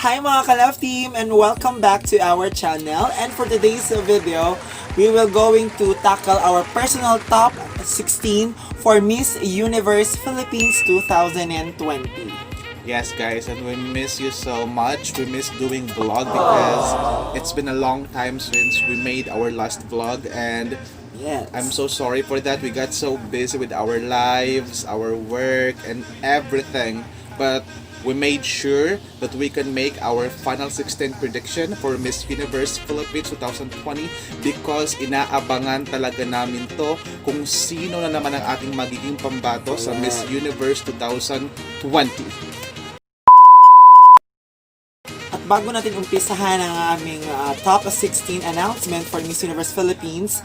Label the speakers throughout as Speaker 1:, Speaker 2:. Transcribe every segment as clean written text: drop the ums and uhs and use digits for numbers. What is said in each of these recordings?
Speaker 1: Hi mga Kalaf team and welcome back to our channel, and for today's video we will going to tackle our personal top 16 for Miss Universe Philippines 2020.
Speaker 2: Yes, guys, and we miss you so much. We miss doing vlog because it's been a long time since we made our last vlog, and
Speaker 1: Yes.
Speaker 2: I'm so sorry for that. We got so busy with our lives, our work, and everything. But we made sure that we can make our final 16 prediction for Miss Universe Philippines 2020 because inaabangan talaga namin to kung sino na naman ang ating magiging pambato sa Miss Universe 2020.
Speaker 1: Bago natin umpisahan ang aming top 16 announcement for Miss Universe Philippines,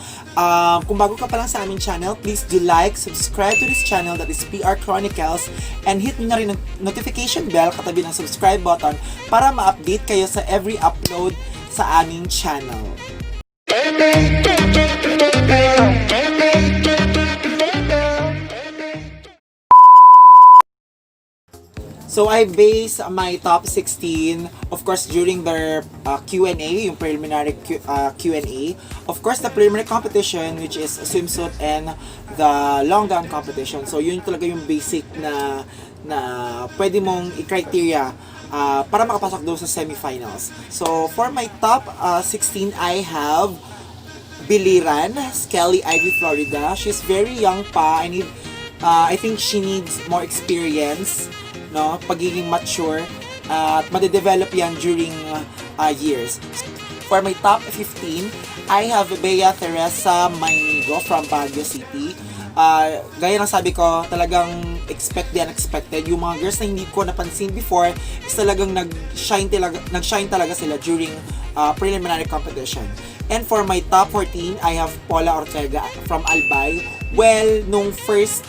Speaker 1: kung bago ka pa lang sa aming channel, please do like, subscribe to this channel that is PR Chronicles, and hit nyo na rin ang notification bell katabi ng subscribe button para ma-update kayo sa every upload sa aming channel. So I base my top 16, of course, during their Q&A, yung preliminary Q&A. Of course, the preliminary competition, which is swimsuit and the long gown competition. So yun talaga yung basic na pwede mong i-criteria para makapasok doon sa semifinals. So for my top 16, I have Biliran, Skelly Ivy, Florida. She's very young pa. I think she needs more experience, no, pagiging mature, at madedevelop yan during years. For my top 15, I have Bea Teresa Mainigo from Baguio City. Gaya ng sabi ko, talagang expect the unexpected. Yung mga girls na hindi ko napansin before is talagang nag-shine talaga sila during preliminary competition. And for my top 14, I have Paula Ortega from Albay. Well, nung first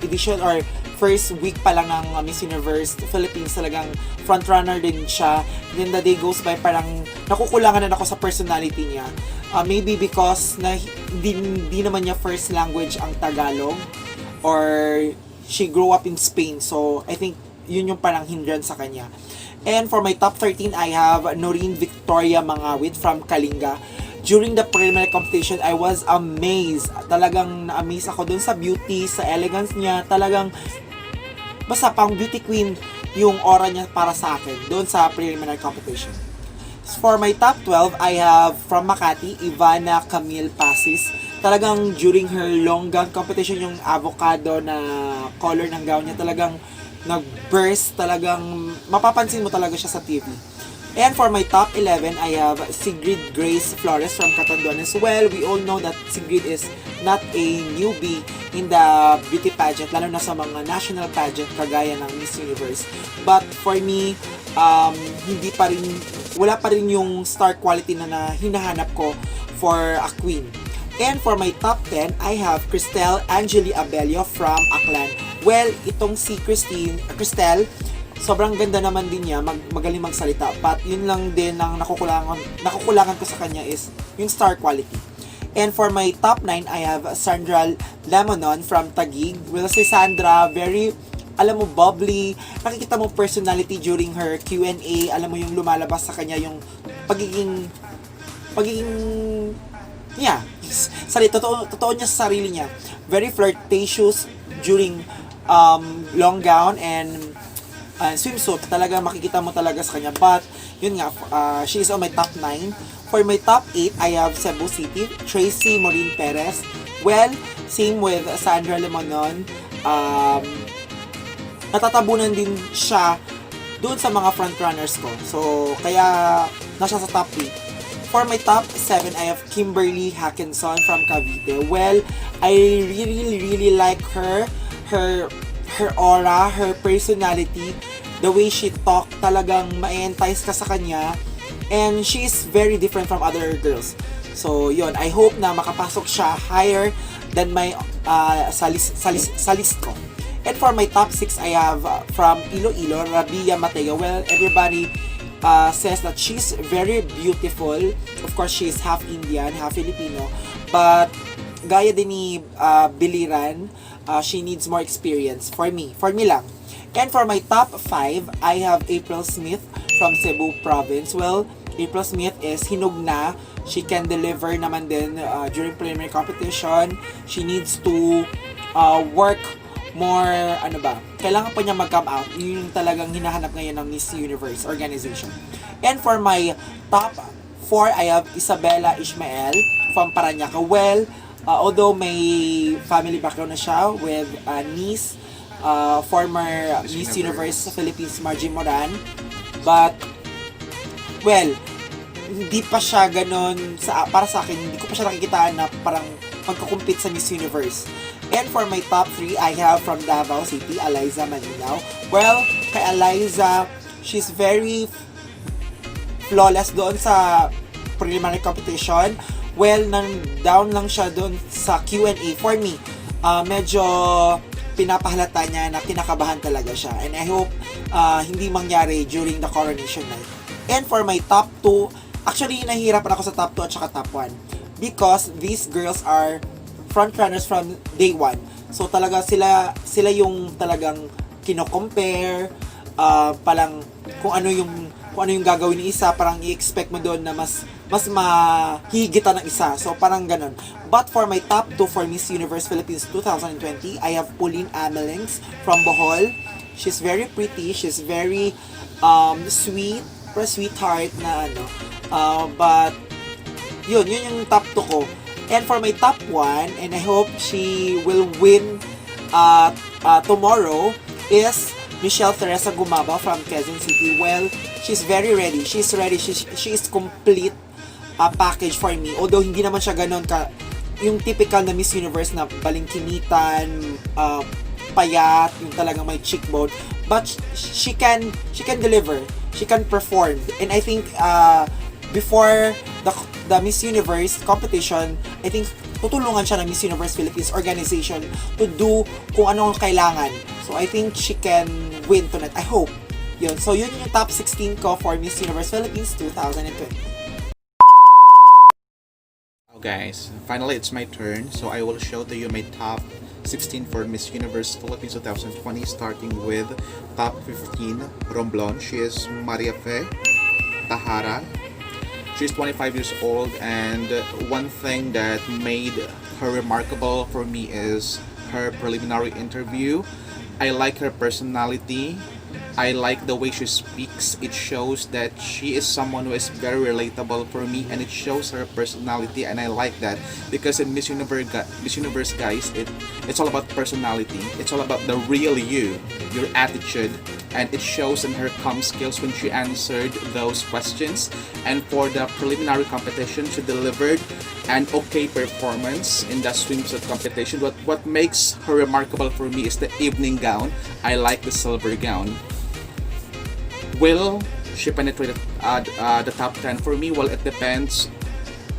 Speaker 1: edition or first week pa lang ng Miss Universe Philippines, talagang frontrunner din siya. Then the day goes by, parang nakukulangan na ako sa personality niya. Maybe because di naman niya first language ang Tagalog, or she grew up in Spain. So I think yun yung parang hindrance sa kanya. And for my top 13, I have Noreen Victoria Mangawit from Kalinga. During the preliminary competition, I was amazed. Talagang na-amaze ako dun sa beauty, sa elegance niya. Talagang basta pang beauty queen yung aura niya para sa akin doon sa preliminary competition. For my top 12, I have from Makati, Ivana Camille Pasis. Talagang during her long gown competition, yung avocado na color ng gown niya, talagang nag-burst, talagang mapapansin mo talaga siya sa TV. And for my top 11, I have Sigrid Grace Flores from Catanduanes. Well, we all know that Sigrid is not a newbie in the beauty pageant, lalo na sa mga national pageant kagaya ng Miss Universe. But for me, wala pa rin yung star quality na hinahanap ko for a queen. And for my top 10, I have Cristel Angeli Abelio from Aklan. Well, itong si Cristel, sobrang ganda naman din niya, magaling magsalita. But yun lang din ang nakukulangan ko sa kanya is yung star quality. And for my top 9, I have Sandra Lemonon from Taguig. Well, si Sandra, very, alam mo, bubbly. Nakikita mo personality during her Q&A. Alam mo yung lumalabas sa kanya, yung pagiging niya. Totoo niya sa sarili niya. Very flirtatious during long gown and swimsuit. Talaga makikita mo talaga sa kanya. But yun nga, she is on my top 9. For my top 8, I have Cebu City, Tracy Maureen Perez. Well, same with Sandra Lemonon. Natatabunan din siya doon sa mga frontrunners ko. So, kaya nasa sa top 8. For my top 7, I have Kimberly Hackinson from Cavite. Well, I really like her aura, her personality, the way she talk, talagang ma-entice ka sa kanya, and she is very different from other girls. So yun, I hope na makapasok siya higher than my sa list ko. And for my top 6, I have from Iloilo, Rabia Mateo. Well, everybody says that she's very beautiful. Of course, she is half Indian, half Filipino, but gaya din ni Biliran, she needs more experience for me lang. And for my top 5, I have April Smith from Cebu province. Well, April Smith is hinug na. She can deliver naman din during preliminary competition. She needs to work more, kailangan pa niya mag-come out. Yun yung talagang hinahanap ngayon ng Miss Universe organization. And for my top 4, I have Isabella Ishmael from Parañaque. Well, although may family background na siya with niece, former Miss Universe Philippines Margie Moran, but well, hindi pa siya ganon para sa akin, hindi ko pa siya nakikitaan na parang magkakumpit sa Miss Universe. And for my top 3, I have from Davao City, Eliza Malinaw. Well, kay Eliza, she's very flawless doon sa preliminary competition. Well, down lang siya doon sa Q&A. For me, medyo pinapahalata niya na kinakabahan talaga siya. And I hope hindi mangyari during the coronation night. And for my top 2, actually, nahihirapan ako sa top 2 at saka top 1. Because these girls are frontrunners from day 1. So talaga sila yung talagang kino-compare, palang kung ano yung gagawin ni isa, parang i-expect mo doon na mas mahigitan ng isa. So parang ganun. But for my top 2 for Miss Universe Philippines 2020, I have Pauline Amelings from Bohol. She's very pretty, she's very sweet, sweetheart na but yun yung top 2 ko. And for my top 1, and I hope she will win tomorrow, is Michelle Teresa Gumaba from Quezon City. Well, she's very ready. She's ready. She is complete package for me. Although hindi naman siya ganon yung typical na Miss Universe na balingkinitan, payat, yung talagang may cheekbone. But she can deliver. She can perform. And I think before the Miss Universe competition, I think tutulungan siya ng Miss Universe Philippines organization to do kung anong kailangan. So I think she can win tonight. I hope. Yun. So yun yung top 16 ko for Miss Universe Philippines 2020.
Speaker 2: Guys, finally it's my turn. So I will show to you my top 16 for Miss Universe Philippines 2020, starting with top 15, Romblon. She is Maria Fe Tahara. She's 25 years old, and one thing that made her remarkable for me is her preliminary interview. I like her personality. I like the way she speaks. It shows that she is someone who is very relatable for me, and it shows her personality, and I like that because in Miss Universe, guys, it's all about personality. It's all about the real you, your attitude, and it shows in her calm skills when she answered those questions. And for the preliminary competition, she delivered an okay performance in the swimsuit competition. But what makes her remarkable for me is the evening gown. I like the silver gown. Will she penetrate the top 10 for me? Well, it depends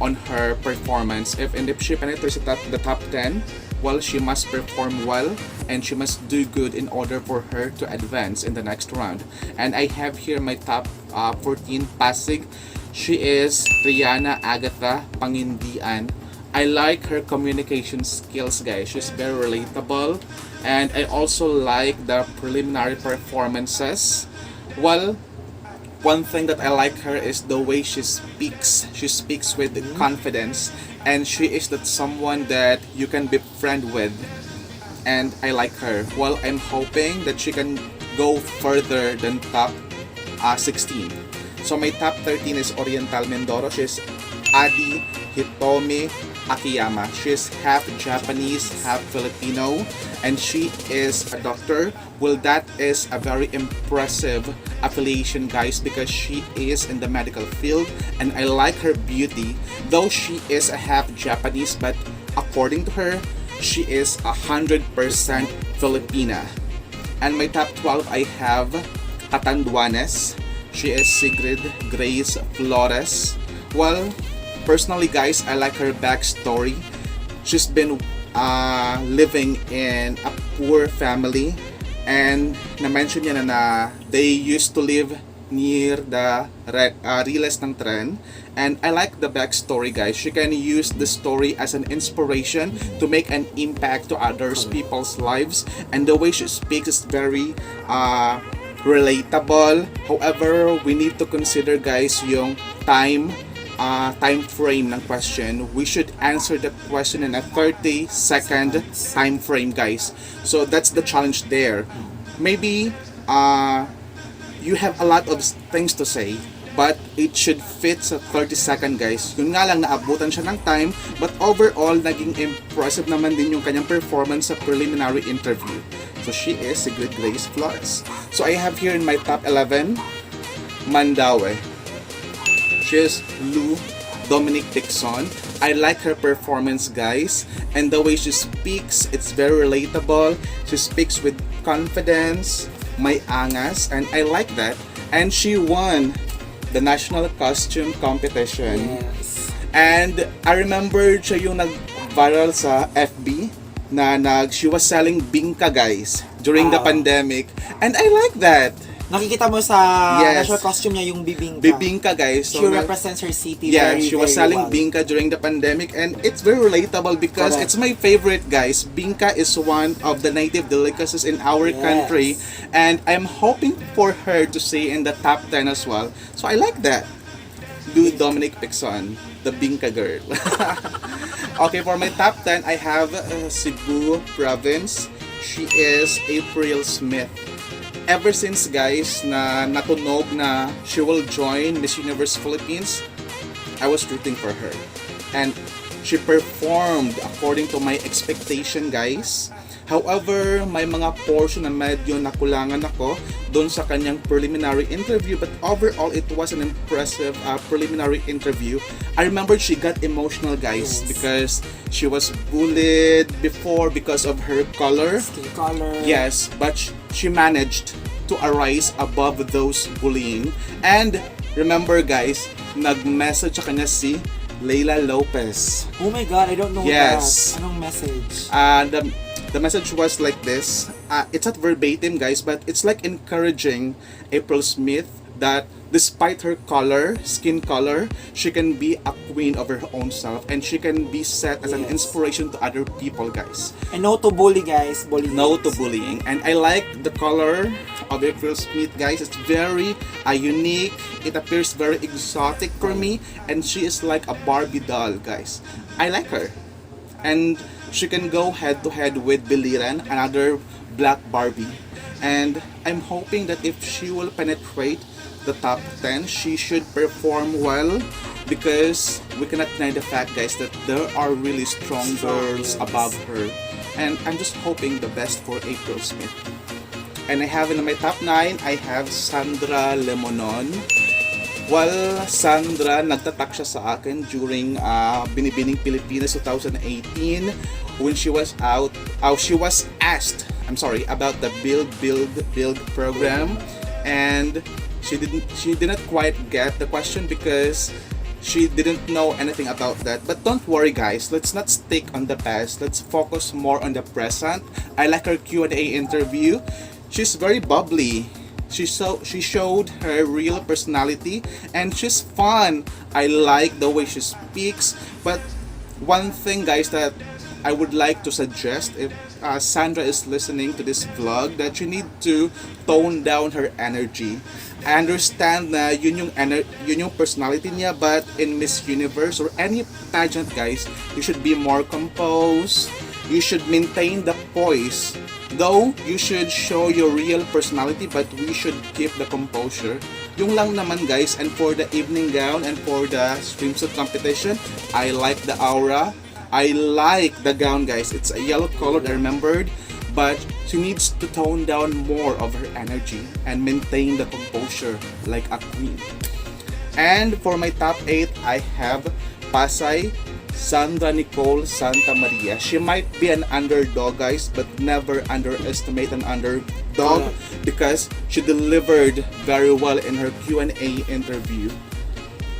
Speaker 2: on her performance. If she penetrates the top 10, well, she must perform well and she must do good in order for her to advance in the next round. And I have here my top 14, Pasig. She is Rihanna Agatha Pangindian. I like her communication skills, guys. She's very relatable, and I also like the preliminary performances. Well, one thing that I like her is the way she speaks. She speaks with confidence, and she is that someone that you can be friend with, and I like her. Well, I'm hoping that she can go further than top 16. So my top 13 is Oriental Mindoro. She's Adi Hitomi Akiyama. She's half Japanese, half Filipino, and she is a doctor. Well, that is a very impressive affiliation, guys, because she is in the medical field, and I like her beauty. Though she is a half Japanese, but according to her, she is 100% Filipina. And my top 12, I have Catanduanes. She is Sigrid Grace Flores. Well, personally, guys, I like her backstory. She's been living in a poor family, and na-mention niya na they used to live near the Riles ng Tren. And I like the backstory, guys. She can use the story as an inspiration to make an impact to others people's lives. And the way she speaks is very relatable. However, we need to consider, guys, yung time frame ng question. We should answer the question in a 30-second time frame, guys. So that's the challenge there. Maybe you have a lot of things to say, but it should fit sa 30-second, guys. Yun nga lang, naabutan siya ng time, but overall, naging impressive naman din yung kanyang performance sa preliminary interview. So she is Sigrid Grace Flores. So I have here in my top 11, Mandaue. She is Lou Dominic Dixon. I like her performance, guys, and the way she speaks, it's very relatable. She speaks with confidence, may angas, and I like that. And she won the national costume competition.
Speaker 1: Yes.
Speaker 2: And I remember siya yung nag-viral sa FB na she was selling bingka, guys, during the pandemic. And I like that.
Speaker 1: Nakikita mo sa
Speaker 2: Yes.
Speaker 1: national costume niya yung bibingka.
Speaker 2: Bibingka, guys.
Speaker 1: She represents her city
Speaker 2: Yeah,
Speaker 1: very,
Speaker 2: she was
Speaker 1: very
Speaker 2: selling
Speaker 1: well.
Speaker 2: bingka during the pandemic, and it's very relatable because
Speaker 1: Correct.
Speaker 2: it's my favorite, guys. Bingka is one of the native delicacies in our
Speaker 1: Yes.
Speaker 2: country, and I'm hoping for her to stay in the top 10 as well. So I like that. Do Dominic Pixon, the bingka girl. Okay, for my top 10, I have Cebu Province. She is April Smith. Ever since, guys, na natunog na she will join Miss Universe Philippines, I was rooting for her. And she performed according to my expectation, guys. However, may mga portion na medyo nakulangan ako doon sa kanyang preliminary interview, but overall, it was an impressive preliminary interview. I remember she got emotional, guys,
Speaker 1: Yes.
Speaker 2: because she was bullied before because of her color.
Speaker 1: Skin color.
Speaker 2: Yes, but she managed to arise above those bullying. And remember, guys, nag-message sa kanya si Leila Lopez.
Speaker 1: Oh my God, I don't know
Speaker 2: Yes.
Speaker 1: that. Anong message?
Speaker 2: The message was like this. It's not verbatim, guys, but it's like encouraging April Smith that despite her color, skin color, she can be a queen of her own self, and she can be set as an
Speaker 1: Yes.
Speaker 2: inspiration to other people, guys.
Speaker 1: And no to bully, guys. Bullying.
Speaker 2: No to bullying. And I like the color of April Smith, guys. It's very unique. It appears very exotic for me, and she is like a Barbie doll, guys. I like her. And she can go head to head with Biliran, another black Barbie. And I'm hoping that if she will penetrate the top 10, she should perform well, because we cannot deny the fact, guys, that there are really strong girls
Speaker 1: Yes.
Speaker 2: above her. And I'm just hoping the best for April Smith. And I have in my top 9, I have Sandra Lemonon. Well, Sandra, nagtatak siya sa akin during Binibining Pilipinas 2018 when she was she was asked, about the Build program, and she didn't quite get the question because she didn't know anything about that. But don't worry, guys, let's not stick on the past. Let's focus more on the present. I like her Q&A interview. She's very bubbly. She showed her real personality, and she's fun. I like the way she speaks. But one thing, guys, that I would like to suggest, if Sandra is listening to this vlog, that you need to tone down her energy. I understand na yun yung personality niya, but in Miss Universe or any pageant, guys, you should be more composed. You should maintain the poise. Though, you should show your real personality, but we should keep the composure. Yung lang naman, guys. And for the evening gown and for the swimsuit competition, I like the aura. I like the gown, guys. It's a yellow color, I remembered. But she needs to tone down more of her energy and maintain the composure like a queen. And for my top 8, I have Pasay Sandra Nicole Santa Maria. She might be an underdog, guys, but never underestimate an underdog because she delivered very well in her Q&A interview.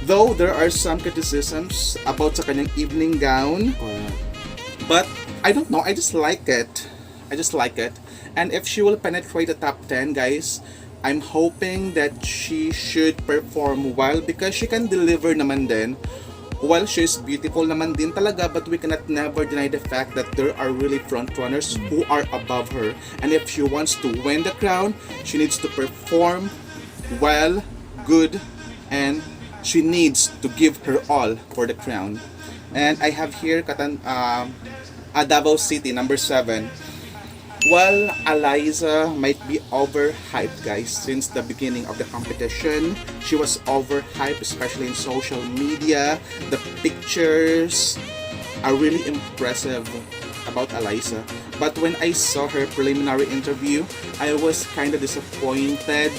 Speaker 2: Though there are some criticisms about sa kanyang evening gown, but I don't know, I just like it. And if she will penetrate the top 10, guys, I'm hoping that she should perform well because she can deliver naman din. Well, she's beautiful naman din talaga, but we cannot never deny the fact that there are really front runners who are above her. And if she wants to win the crown, she needs to perform well, good, and she needs to give her all for the crown. And I have here Davao City, number 7. Well, Eliza might be overhyped, guys, since the beginning of the competition. She was overhyped, especially in social media. The pictures are really impressive about Eliza. But when I saw her preliminary interview, I was kind of disappointed.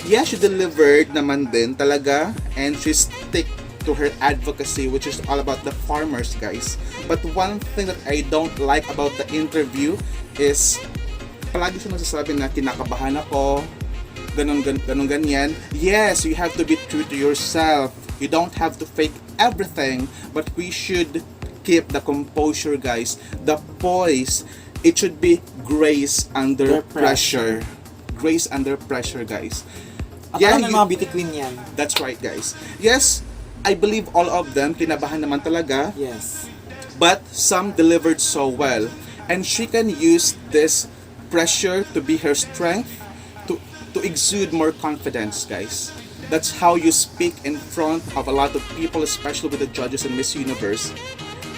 Speaker 2: Yeah, she delivered naman din talaga, and she stick to her advocacy, which is all about the farmers, guys. But one thing that I don't like about the interview is palagi siya nagsasabi na kinakabahan ako, ganun ganyan. Yes, you have to be true to yourself. You don't have to fake everything, but we should keep the composure, guys. The poise, it should be grace under pressure. Grace under pressure, guys.
Speaker 1: At yeah, mga beauty queen yan.
Speaker 2: That's right, guys. Yes, I believe all of them kinabahan naman talaga.
Speaker 1: Yes.
Speaker 2: But some delivered so well. And she can use this pressure to be her strength, to exude more confidence, guys. That's how you speak in front of a lot of people, especially with the judges in Miss Universe.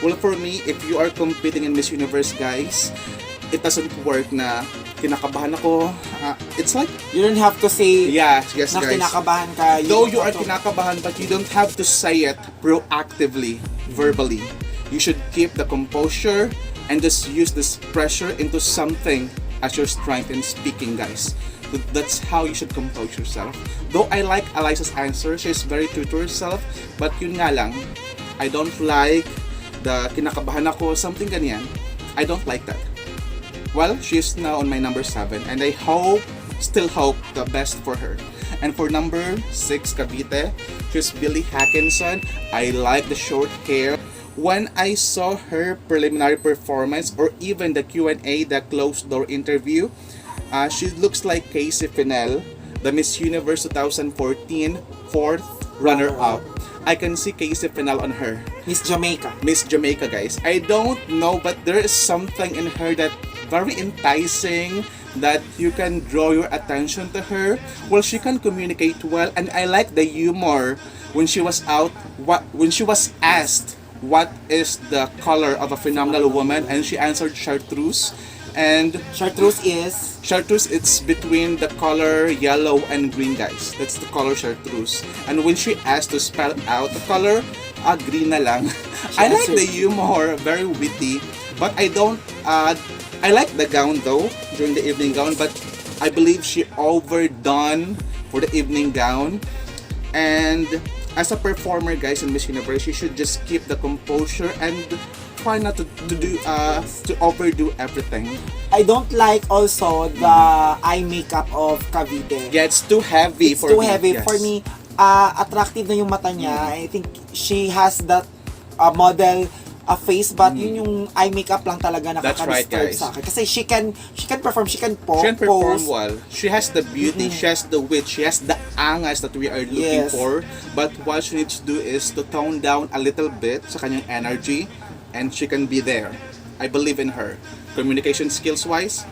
Speaker 2: Well, for me, if you are competing in Miss Universe, guys, it doesn't work na kinakabahan ako. It's like...
Speaker 1: You don't have to say
Speaker 2: yes,
Speaker 1: na
Speaker 2: guys.
Speaker 1: Kinakabahan ka.
Speaker 2: Though you are kinakabahan, but you don't have to say it proactively, verbally. You should keep the composure and just use this pressure into something as your strength in speaking, guys. That's how you should compose yourself. Though I like Eliza's answer, she's very true to herself, but yun nga lang, I don't like the kinakabahan ako, something ganyan. I don't like that. Well, she's now on my number 7, and I still hope the best for her. And for number 6, Cavite, she's Billy Hackinson. I like the short hair. When I saw her preliminary performance or even the Q&A, the closed door interview, she looks like Casey Finel, the Miss Universe 2014 4th runner-up. I can see Casey Finel on her.
Speaker 1: Miss Jamaica.
Speaker 2: Miss Jamaica, guys. I don't know, but there is something in her that very enticing, that you can draw your attention to her. Well, she can communicate well, and I like the humor when she was when she was asked what is the color of a phenomenal woman, and she answered chartreuse. And
Speaker 1: chartreuse is?
Speaker 2: Chartreuse, it's between the color yellow and green, guys. That's the color chartreuse. And when she asked to spell out the color, green na lang. I like the humor, very witty. But I don't, I like the gown though, during the evening gown, but I believe she overdone for the evening gown. And as a performer, guys, in Miss Universe, you should just keep the composure and try not to overdo everything.
Speaker 1: I don't like also the eye makeup of Cavite.
Speaker 2: Yeah, it's too heavy for me.
Speaker 1: It's too heavy.
Speaker 2: Yes.
Speaker 1: For me, attractive na yung mata niya. I think she has that model face, but yun yung eye makeup lang talaga nakaka-disturb sa akin. Kasi she can perform, she can
Speaker 2: perform well. She has the beauty, she has the wit, she has the angas that we are looking for. But what she needs to do is to tone down a little bit sa kanyang energy, and she can be there. I believe in her. Communication skills wise,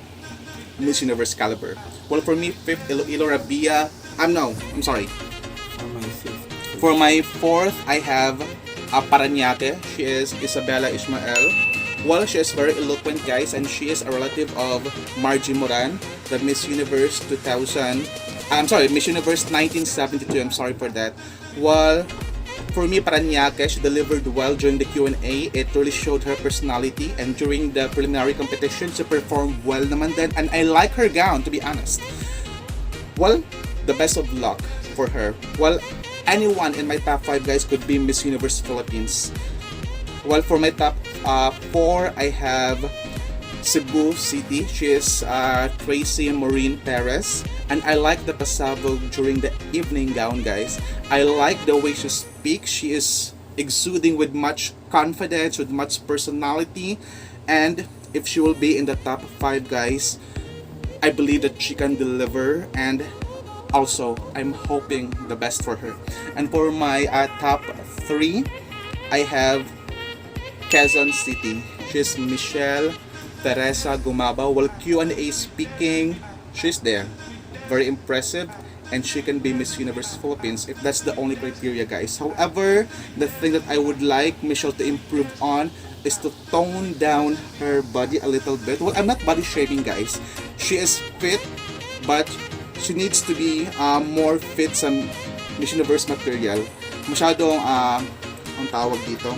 Speaker 2: Miss Universe caliber. Well, for me, 5th, Iloilo Rabia. I'm sorry. For my 4th, I have Paranaque. She is Isabella Ismael. Well, she is very eloquent, guys, and she is a relative of Margie Moran, the Miss Universe 2000. Miss Universe 1972. I'm sorry for that. Well, for me, Paranaque, she delivered well during the Q&A. It really showed her personality, and during the preliminary competition, she performed well naman din, and I like her gown, to be honest. Well, the best of luck for her. Well, anyone in my top 5, guys, could be Miss Universe Philippines. Well, for my top 4, I have Cebu City. She is Tracy Maureen Perez. And I like the pasabog during the evening gown, guys. I like the way she speaks. She is exuding with much confidence, with much personality. And if she will be in the top 5, guys, I believe that she can deliver. And also, I'm hoping the best for her. And for my top 3, I have Quezon City. She's Michelle Teresa Gumaba. While Q&A speaking, she's there. Very impressive. And she can be Miss Universe Philippines if that's the only criteria, guys. However, the thing that I would like Michelle to improve on is to tone down her body a little bit. Well, I'm not body shaming, guys. She is fit, but she needs to be more fit sa Miss Universe material. Masyadong, ang tawag dito,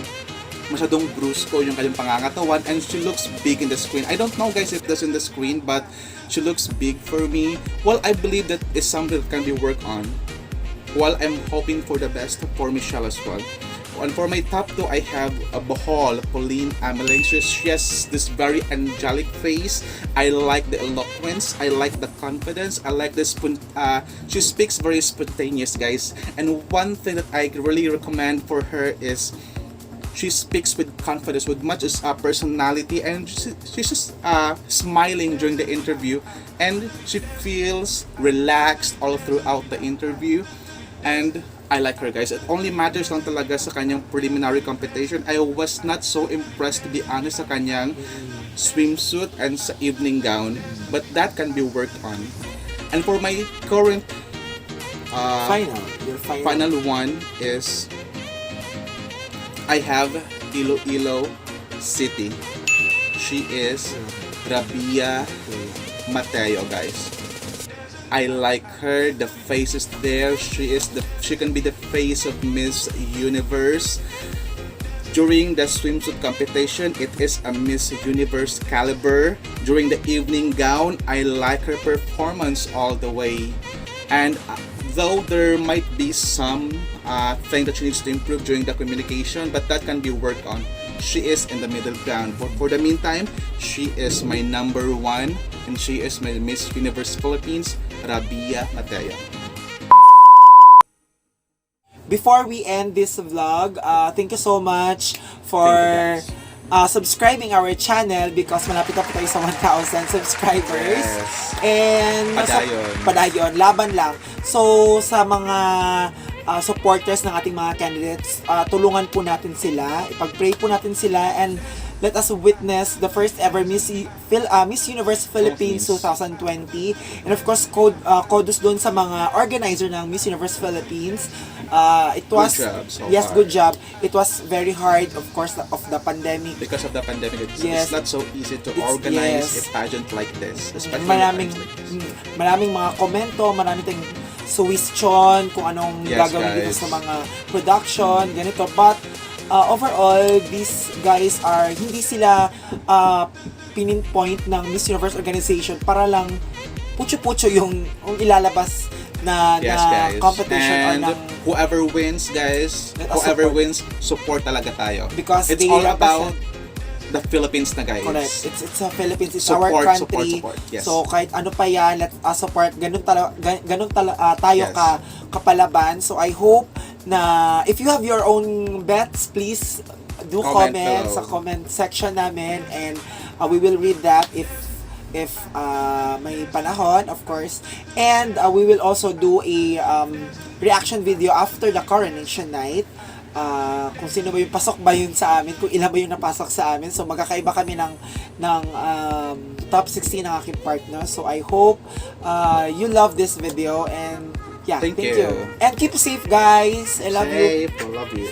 Speaker 2: masyadong brusco yung kanyang pangangatawan, and she looks big in the screen. I don't know, guys, if that's in the screen, but she looks big for me. Well, I believe that is something that can be worked on. While I'm hoping for the best for Michelle as well. And for my top 2, I have a Bohol, Pauline Ameling. She has this very angelic face. I like the eloquence. I like the confidence. I like this. She speaks very spontaneous, guys. And one thing that I really recommend for her is she speaks with confidence, with much personality, and she's just smiling during the interview, and she feels relaxed all throughout the interview, and I like her, guys. It only matters lang talaga sa kanyang preliminary competition. I was not so impressed, to be honest, sa kanyang swimsuit and sa evening gown, but that can be worked on. And for my current final one is I have Iloilo City. She is Rabia Mateo, guys. I like her. The face is there. She can be the face of Miss Universe. During the swimsuit competition, it is a Miss Universe caliber. During the evening gown, I like her performance all the way. And though there might be some thing that she needs to improve during the communication, but that can be worked on. She is in the middle ground. But for the meantime, she is my number 1, and she is my Miss Universe Philippines, Rabia Mateo.
Speaker 1: Before we end this vlog, thank you so much for subscribing our channel because malapit na po tayo sa 1,000 subscribers.
Speaker 2: Yes.
Speaker 1: And padayon, laban lang. So sa mga supporters ng ating mga candidates, tulungan po natin sila, ipag-pray po natin sila, and let us witness the first ever Miss Universe Philippines 2020. And of course, kudos doon sa mga organizer ng Miss Universe Philippines. It was
Speaker 2: good job so
Speaker 1: yes,
Speaker 2: far.
Speaker 1: good job. It was very hard, of course, of the pandemic.
Speaker 2: Because of the pandemic,
Speaker 1: Yes.
Speaker 2: it's not so easy to organize
Speaker 1: yes.
Speaker 2: a pageant like this, especially
Speaker 1: Maraming
Speaker 2: times like this.
Speaker 1: maraming mga komento, maraming tayong suggestion kung anong
Speaker 2: Yes,
Speaker 1: gagawin dito
Speaker 2: guys.
Speaker 1: sa mga production, ganito. But overall, these guys are, hindi sila pinpoint ng Miss Universe organization para lang putyo-putyo yung ilalabas na,
Speaker 2: Yes,
Speaker 1: na
Speaker 2: guys.
Speaker 1: competition
Speaker 2: And
Speaker 1: or ng,
Speaker 2: whoever wins, guys,
Speaker 1: Let us
Speaker 2: whoever
Speaker 1: support.
Speaker 2: wins, support talaga tayo.
Speaker 1: Because
Speaker 2: it's
Speaker 1: they
Speaker 2: all
Speaker 1: represent-
Speaker 2: about the Philippines na, guys.
Speaker 1: correct. It's a Philippines, it's
Speaker 2: Support,
Speaker 1: our country.
Speaker 2: support, yes.
Speaker 1: So kahit ano pa yan, let us support. Tayo
Speaker 2: Yes.
Speaker 1: kapalaban. So I hope na if you have your own bets, please do
Speaker 2: Comment
Speaker 1: comment
Speaker 2: below.
Speaker 1: sa comment section namin, and we will read that if may panahon, of course. And we will also do a reaction video after the coronation night. Kung sino ba yung pasok ba yun sa amin, kung ilan ba yung napasok sa amin. So magkakaiba kami ng top 16 ng aking partner. So I hope you love this video, and yeah,
Speaker 2: Thank
Speaker 1: thank
Speaker 2: you.
Speaker 1: you. And keep safe, guys. I love you.
Speaker 2: Safe. I love you.